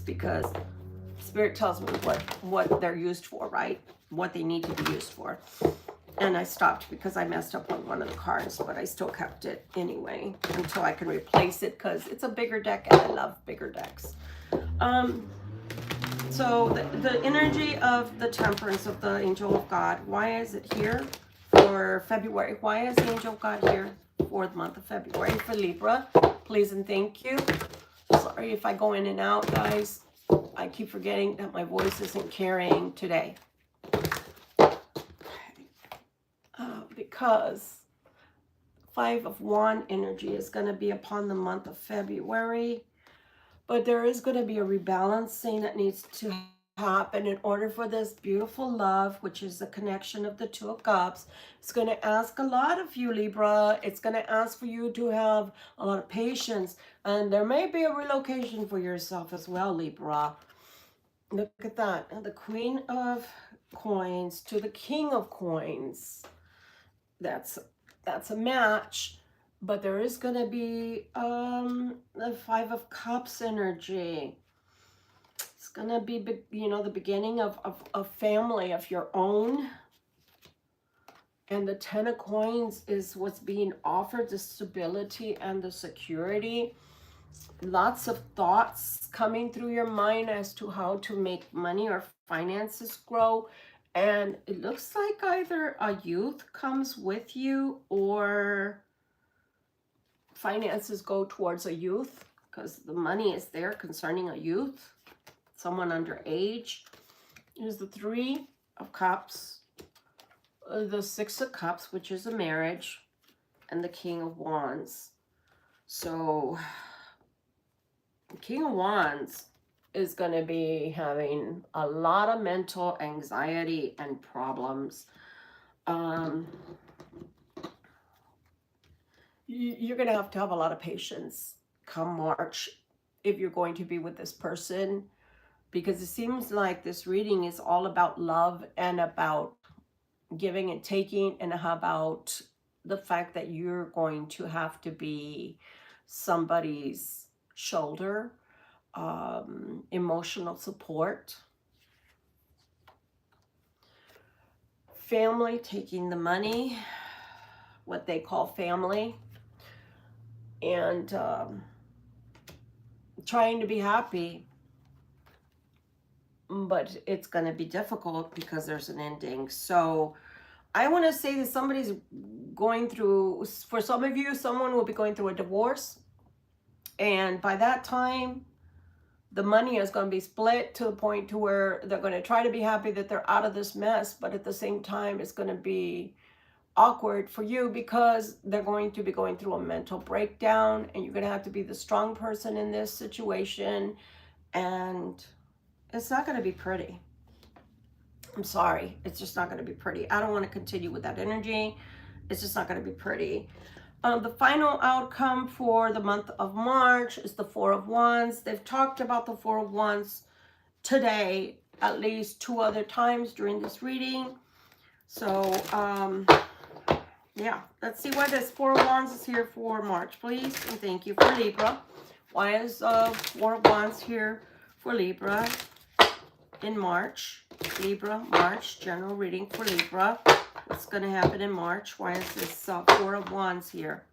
because Spirit tells me what they're used for, right? What they need to be used for. And I stopped because I messed up on one of the cards, but I still kept it anyway until I can replace it, because it's a bigger deck and I love bigger decks. So the energy of the Temperance of the Angel of God, why is it here for February? Why is the Angel of God here for the month of February for Libra? Please and thank you. Sorry if I go in and out, guys. I keep forgetting that my voice isn't carrying today. Because Five of Wands energy is going to be upon the month of February. But there is going to be a rebalancing that needs to happen in order for this beautiful love, which is the connection of the Two of Cups. It's going to ask a lot of you, Libra. It's going to ask for you to have a lot of patience. And there may be a relocation for yourself as well, Libra. Look at that. And the Queen of Coins to the King of Coins. That's a match. But there is going to be the Five of Cups energy. It's going to be, you know, the beginning of family of your own. And the 10 of coins is what's being offered, the stability and the security. Lots of thoughts coming through your mind as to how to make money or finances grow. And it looks like either a youth comes with you or finances go towards a youth, because the money is there concerning a youth, someone underage. Here's the 3 of Cups, the 6 of Cups, which is a marriage, and the King of Wands. So the King of Wands is going to be having a lot of mental anxiety and problems. You're going to have a lot of patience come March if you're going to be with this person, because it seems like this reading is all about love and about giving and taking, and how about the fact that you're going to have to be somebody's shoulder, emotional support. Family taking the money, what they call family, and trying to be happy, but it's going to be difficult because there's an ending. So I want to say that somebody's going through, for some of you, someone will be going through a divorce. And by that time, the money is going to be split to the point to where they're going to try to be happy that they're out of this mess. But at the same time, it's going to be awkward for you because they're going to be going through a mental breakdown, and you're going to have to be the strong person in this situation. And it's not going to be pretty. I'm sorry. It's just not going to be pretty. I don't want to continue with that energy. It's just not going to be pretty. The final outcome for the month of March is the 4 of Wands. They've talked about the 4 of Wands today at least 2 other times during this reading. So, yeah, let's see why this 4 of Wands is here for March, please. And thank you for Libra. Why is 4 of Wands here for Libra in March? Libra, March, general reading for Libra. What's going to happen in March? Why is this 4 of Wands here?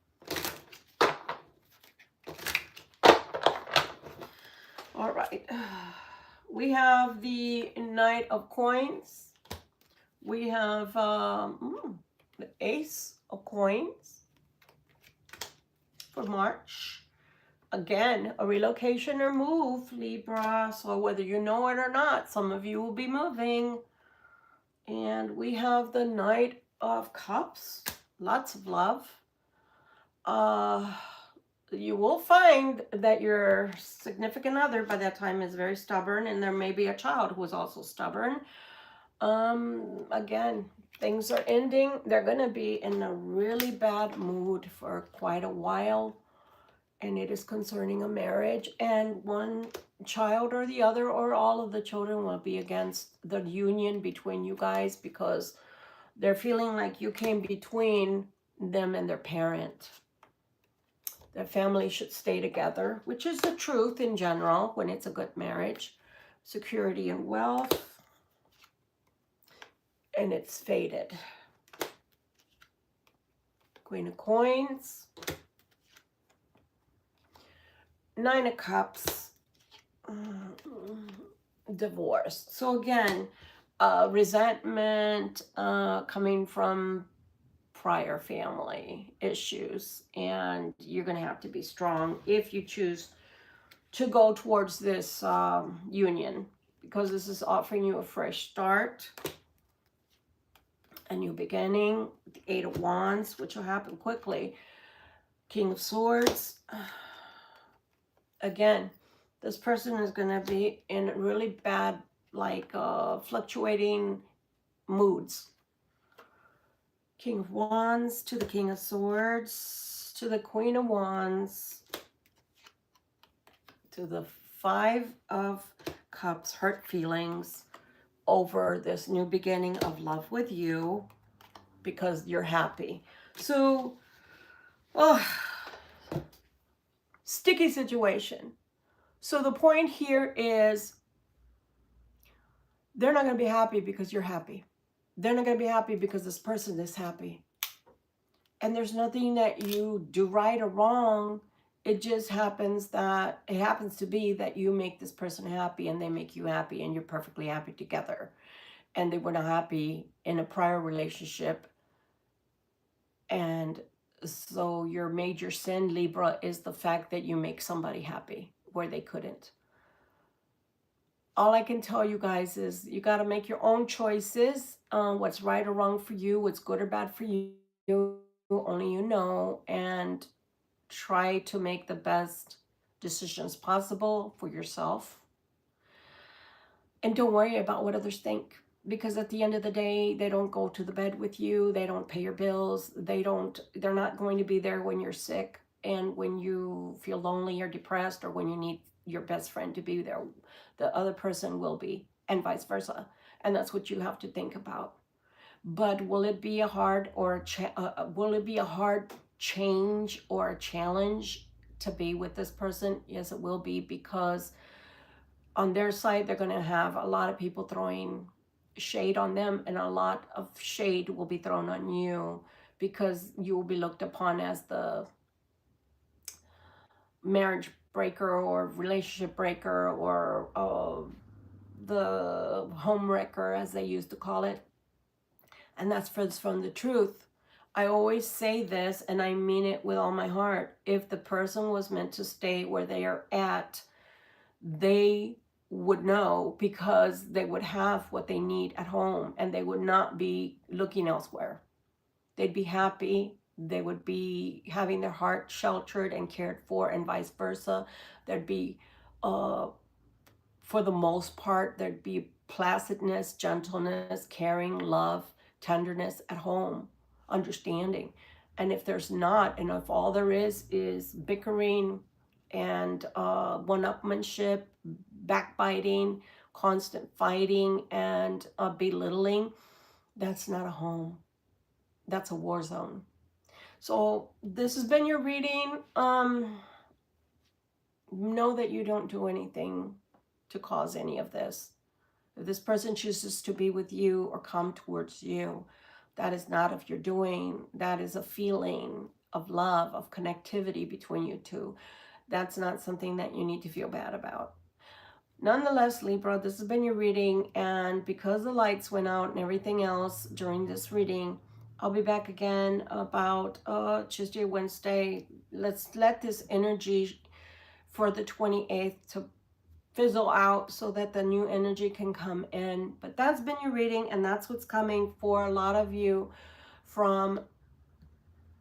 All right. We have the Knight of Coins. We have the Ace of Coins for March. Again, a relocation or move, Libra. So whether you know it or not, some of you will be moving. And we have the Knight of Cups. Lots of love. You will find that your significant other by that time is very stubborn, and there may be a child who is also stubborn. Again, things are ending. They're going to be in a really bad mood for quite a while, and it is concerning a marriage, and one child or the other or all of the children will be against the union between you guys, because they're feeling like you came between them and their parent. Their family should stay together, which is the truth in general when it's a good marriage. Security and wealth. And it's faded. Queen of Coins. 9 of Cups. Divorce. So again, resentment coming from prior family issues, and you're going to have to be strong if you choose to go towards this union, because this is offering you a fresh start, a new beginning. The 8 of Wands, which will happen quickly. King of Swords. Again, this person is going to be in really bad, like fluctuating moods. King of Wands to the King of Swords to the Queen of Wands to the 5 of Cups. Hurt feelings over this new beginning of love with you because you're happy. So, sticky situation. So the point here is they're not going to be happy because you're happy. They're not going to be happy because this person is happy. And there's nothing that you do right or wrong. It just happens that it happens to be that you make this person happy and they make you happy and you're perfectly happy together. And they were not happy in a prior relationship. And so your major sin, Libra, is the fact that you make somebody happy where they couldn't. All I can tell you guys is you got to make your own choices. What's right or wrong for you, what's good or bad for you, only you know, and try to make the best decisions possible for yourself. And don't worry about what others think, because at the end of the day, they don't go to the bed with you, they don't pay your bills, they're not going to be there when you're sick and when you feel lonely or depressed or when you need your best friend to be there. The other person will be, and vice versa. And that's what you have to think about. But will it be a hard will it be a hard change or a challenge to be with this person? Yes, it will be, because on their side, they're going to have a lot of people throwing shade on them, and a lot of shade will be thrown on you because you will be looked upon as the marriage breaker or relationship breaker or the home wrecker, as they used to call it. And that's from the truth. I always say this, and I mean it with all my heart. If the person was meant to stay where they are at, they would know, because they would have what they need at home and they would not be looking elsewhere. They'd be happy. They would be having their heart sheltered and cared for, and vice versa. There'd be, for the most part, there'd be placidness, gentleness, caring, love, tenderness at home, understanding. And if there's not, and if all there is bickering and one-upmanship, backbiting, constant fighting, and belittling, that's not a home. That's a war zone. So this has been your reading. Know that you don't do anything to cause any of this. If this person chooses to be with you or come towards you, that is not of your doing. That is a feeling of love, of connectivity between you two. That's not something that you need to feel bad about. Nonetheless, Libra, this has been your reading, and because the lights went out and everything else during this reading, I'll be back again about Tuesday, Wednesday. Let's let this energy for the 28th to fizzle out so that the new energy can come in. But that's been your reading, and that's what's coming for a lot of you from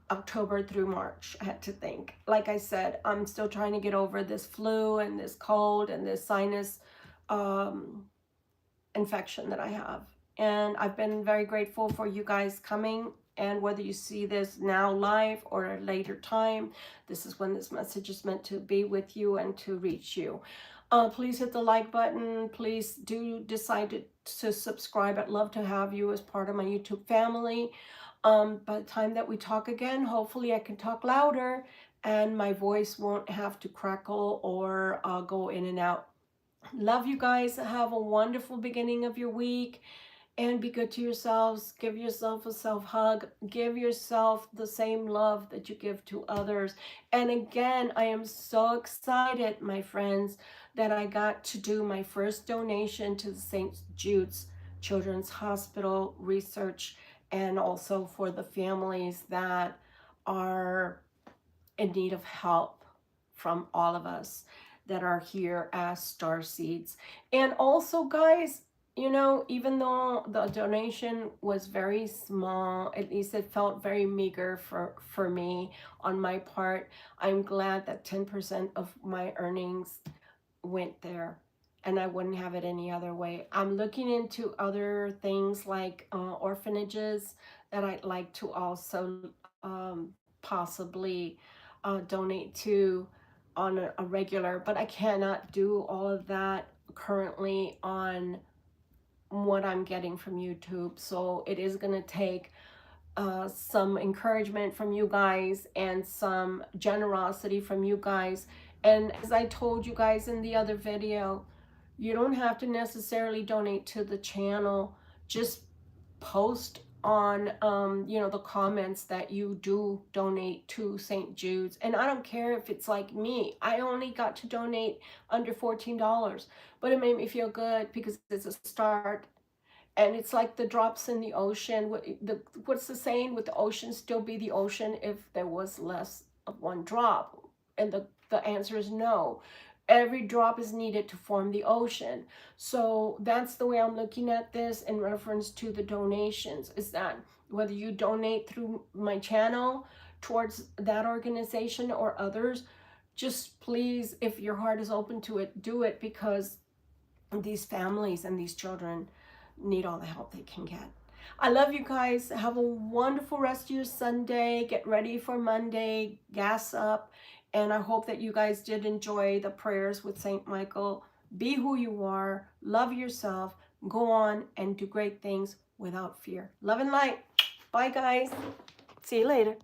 October through March. I had to think. Like I said, I'm still trying to get over this flu and this cold and this sinus infection that I have. And I've been very grateful for you guys coming. And whether you see this now live or a later time, this is when this message is meant to be with you and to reach you. Please hit the like button. Please do decide to subscribe. I'd love to have you as part of my YouTube family. By the time that we talk again, hopefully I can talk louder and my voice won't have to crackle or go in and out. Love you guys. Have a wonderful beginning of your week. And be good to yourselves. Give yourself a self-hug. Give yourself the same love that you give to others. And again, I am so excited, my friends, that I got to do my first donation to the St. Jude's Children's Hospital research, and also for the families that are in need of help from all of us that are here as star seeds. And also, guys, you know, even though the donation was very small, at least it felt very meager for me on my part. I'm glad that 10% of my earnings went there, and I wouldn't have it any other way. I'm looking into other things like orphanages that I'd like to also possibly donate to on a regular, but I cannot do all of that currently on what I'm getting from YouTube. So it is going to take some encouragement from you guys and some generosity from you guys. And as I told you guys in the other video, you don't have to necessarily donate to the channel. Just post on you know, the comments that you do donate to St. Jude's. And I don't care if it's like me, I only got to donate under $14, but it made me feel good because it's a start. And it's like the drops in the ocean. What's the saying? Would the ocean still be the ocean if there was less of one drop? And the answer is no. Every drop is needed to form the ocean. So that's the way I'm looking at this in reference to the donations, is that whether you donate through my channel towards that organization or others, just please, if your heart is open to it, do it, because these families and these children need all the help they can get. I love you guys. Have a wonderful rest of your Sunday. Get ready for Monday. Gas up. And I hope that you guys did enjoy the prayers with St. Michael. Be who you are. Love yourself. Go on and do great things without fear. Love and light. Bye, guys. See you later.